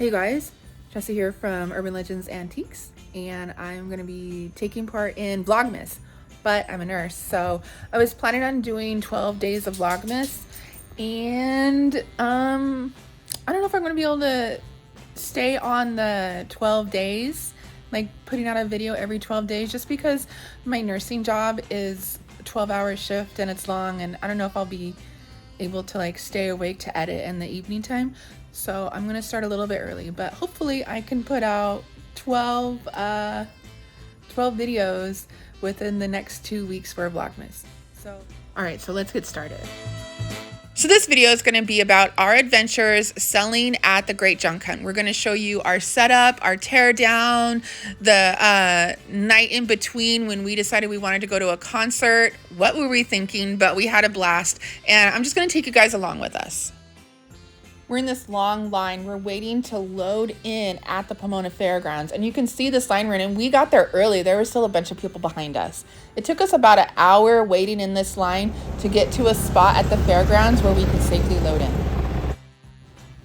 Hey guys, Jesse here from Urban Legends Antiques, and I'm going to be taking part in Vlogmas, but I'm a nurse, so I was planning on doing 12 days of Vlogmas, and I don't know if I'm going to be able to stay on the 12 days, like putting out a video every 12 days, just because my nursing job is a 12-hour shift and it's long, and I don't know if I'll be able to like stay awake to edit in the evening time. So I'm gonna start a little bit early, but hopefully I can put out 12 videos within the next 2 weeks for Vlogmas. So all right, so let's get started. So this video is going to be about our adventures selling at the Great Junk Hunt. We're going to show you our setup, our tear down, the night in between when we decided we wanted to go to a concert. What were we thinking? But we had a blast, and I'm just going to take you guys along with us. We're in this long line. We're waiting to load in at the Pomona Fairgrounds, and you can see this line we're in, and we got there early. There was still a bunch of people behind us. It took us about an hour waiting in this line to get to a spot at the fairgrounds where we could safely load in.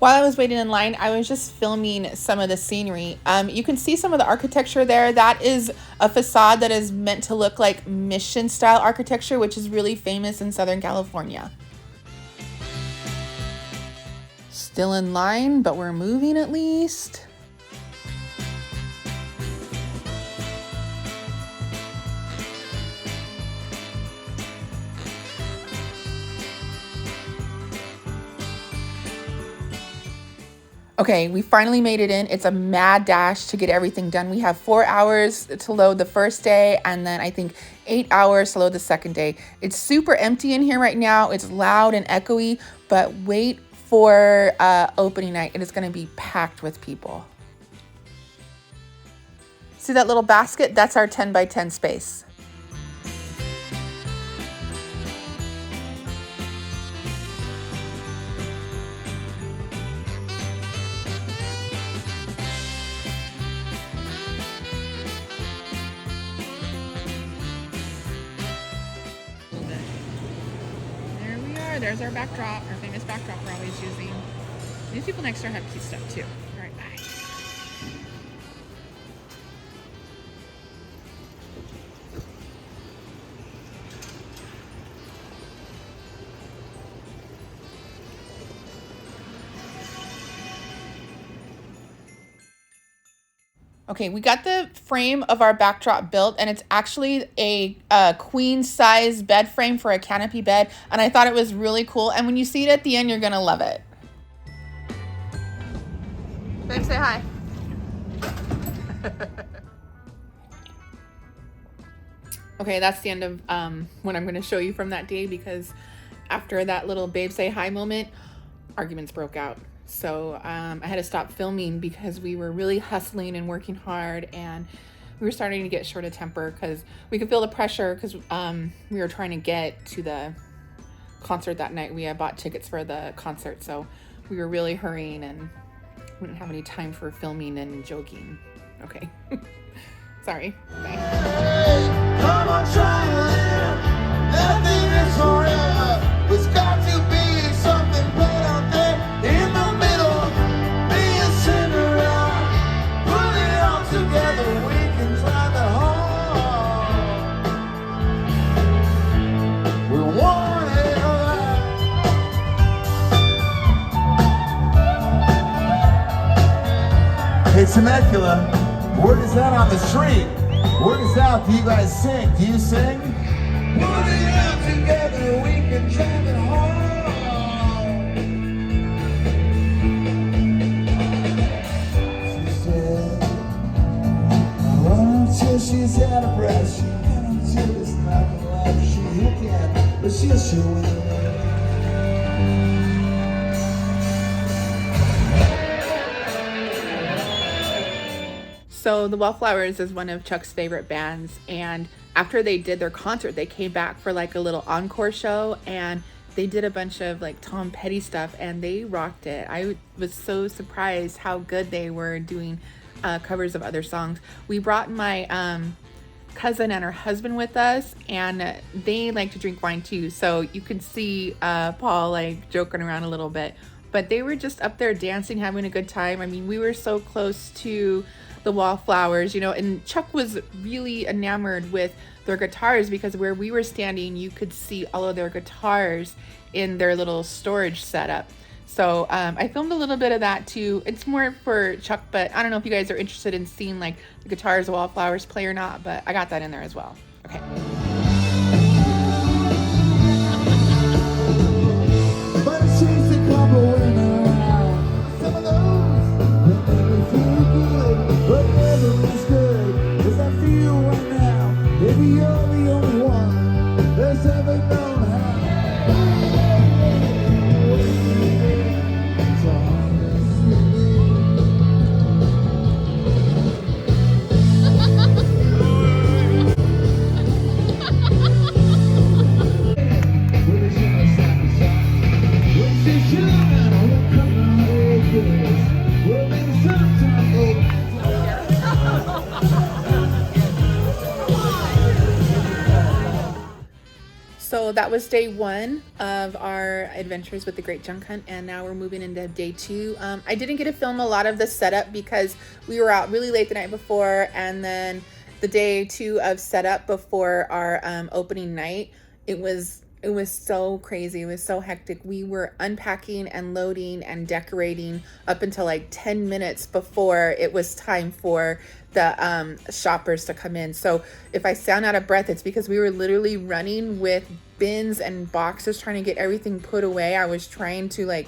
While I was waiting in line, I was just filming some of the scenery. You can see some of the architecture there. That is a facade that is meant to look like mission style architecture, which is really famous in Southern California. Still in line, but we're moving at least. Okay, we finally made it in. It's a mad dash to get everything done. We have 4 hours to load the first day, and then I think 8 hours to load the second day. It's super empty in here right now. It's loud and echoey, but wait for opening night. It is going to be packed with people. See that little basket? That's our 10 by 10 space. There we are. There's our backdrop, our famous backdrop we're always using. These people next door have cute stuff too. All right, bye. Okay, we got the frame of our backdrop built, and it's actually a queen size bed frame for a canopy bed, and I thought it was really cool, and when you see it at the end, you're gonna love it. Babe, say hi. Okay, that's the end of what I'm gonna show you from that day, because after that little babe say hi moment, arguments broke out. So I had to stop filming because we were really hustling and working hard, and we were starting to get short of temper because we could feel the pressure because we were trying to get to the concert that night. We had bought tickets for the concert, so we were really hurrying and we didn't have any time for filming and joking. Okay. Sorry. Bye. Come on, try to live. Nothing is forever. It's got to be something put out there in the middle. Be a Cinderella. Put it all together. We can drive it home. We want it alive. Hey, Temecula, word is out on the street. Word is out. Do you guys sing? Do you sing? Put it out together, we can drive it home. She said, I run until she's out of breath. She ran until it's not left. She hit it, but she'll show it. So the Wallflowers is one of Chuck's favorite bands, and after they did their concert, they came back for like a little encore show, and they did a bunch of like Tom Petty stuff, and they rocked it. I was so surprised how good they were doing covers of other songs. We brought my cousin and her husband with us, and they like to drink wine too, so you could see Paul like joking around a little bit but they were just up there dancing, having a good time. I mean, we were so close to the wallflowers, you know, and Chuck was really enamored with their guitars because where we were standing, you could see all of their guitars in their little storage setup. So I filmed a little bit of that too. It's more for Chuck, but I don't know if you guys are interested in seeing like the guitars, the wallflowers play or not, but I got that in there as well. Okay. So that was day one of our adventures with the Great Junk Hunt, and now we're moving into day two. I didn't get to film a lot of the setup because we were out really late the night before, and then the day two of setup before our opening night, it was so crazy. It was so hectic. We were unpacking and loading and decorating up until like 10 minutes before it was time for the shoppers to come in. So if I sound out of breath, it's because we were literally running with bins and boxes trying to get everything put away. I was trying to like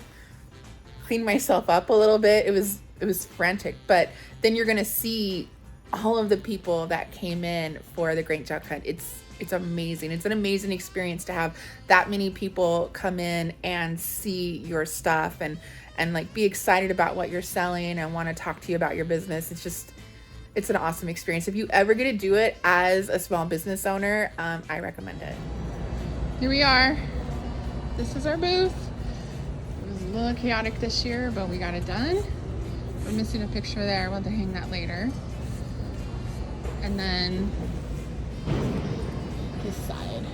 clean myself up a little bit. It was frantic, but then you're gonna see all of the people that came in for the Great Junk Hunt. It's amazing. It's an amazing experience to have that many people come in and see your stuff and like be excited about what you're selling and want to talk to you about your business. It's an awesome experience. If you ever get to do it as a small business owner, I recommend it. Here we are. This is our booth. It was a little chaotic this year, but we got it done. We're missing a picture there. We'll have to hang that later. And then this side.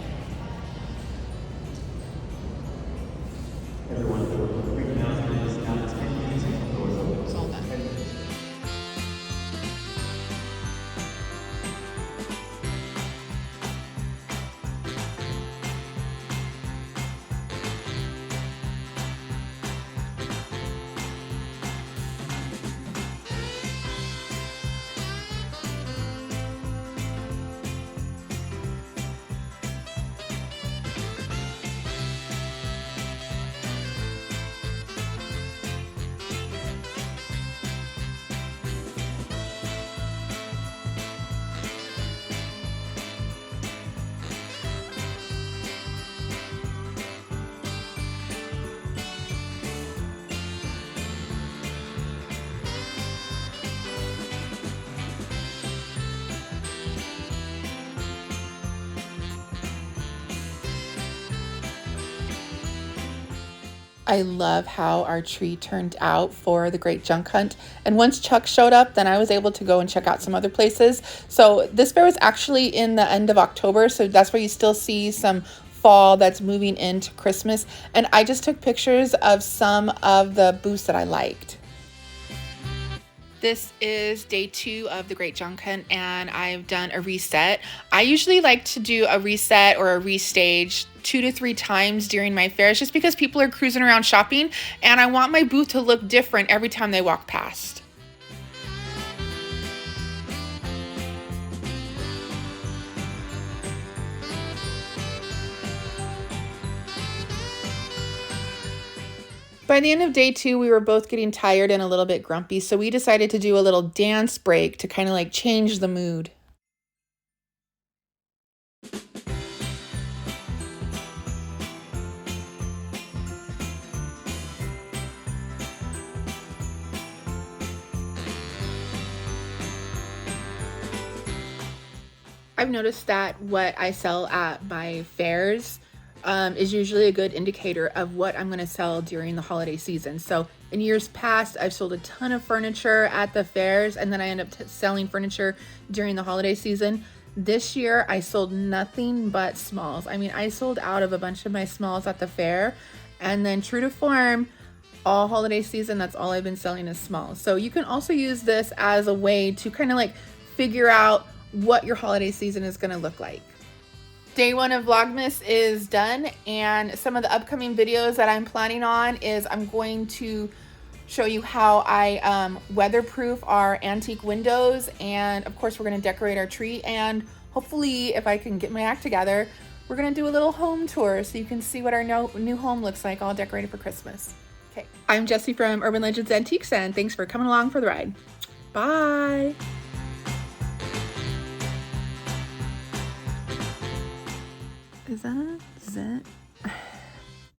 It's all done. I love how our tree turned out for the Great Junk Hunt. And once Chuck showed up, then I was able to go and check out some other places. So this fair was actually in the end of October. So that's where you still see some fall that's moving into Christmas. And I just took pictures of some of the booths that I liked. This is day two of the Great Junk Hunt, and I've done a reset. I usually like to do a reset or a restage 2 to 3 times during my fairs just because people are cruising around shopping, and I want my booth to look different every time they walk past. By the end of day two, we were both getting tired and a little bit grumpy, so we decided to do a little dance break to kind of like change the mood. I've noticed that what I sell at my fairs is usually a good indicator of what I'm going to sell during the holiday season. So in years past, I've sold a ton of furniture at the fairs, and then I end up selling furniture during the holiday season. This year, I sold nothing but smalls. I mean, I sold out of a bunch of my smalls at the fair, and then true to form, all holiday season, that's all I've been selling is small. So you can also use this as a way to kind of like figure out what your holiday season is going to look like. Day 1 of Vlogmas is done, and some of the upcoming videos that I'm planning on is I'm going to show you how I weatherproof our antique windows, and of course we're going to decorate our tree, and hopefully, if I can get my act together, we're going to do a little home tour so you can see what our new home looks like all decorated for Christmas. Okay, I'm Jessie from Urban Legends Antiques, and thanks for coming along for the ride. Bye! Is that it?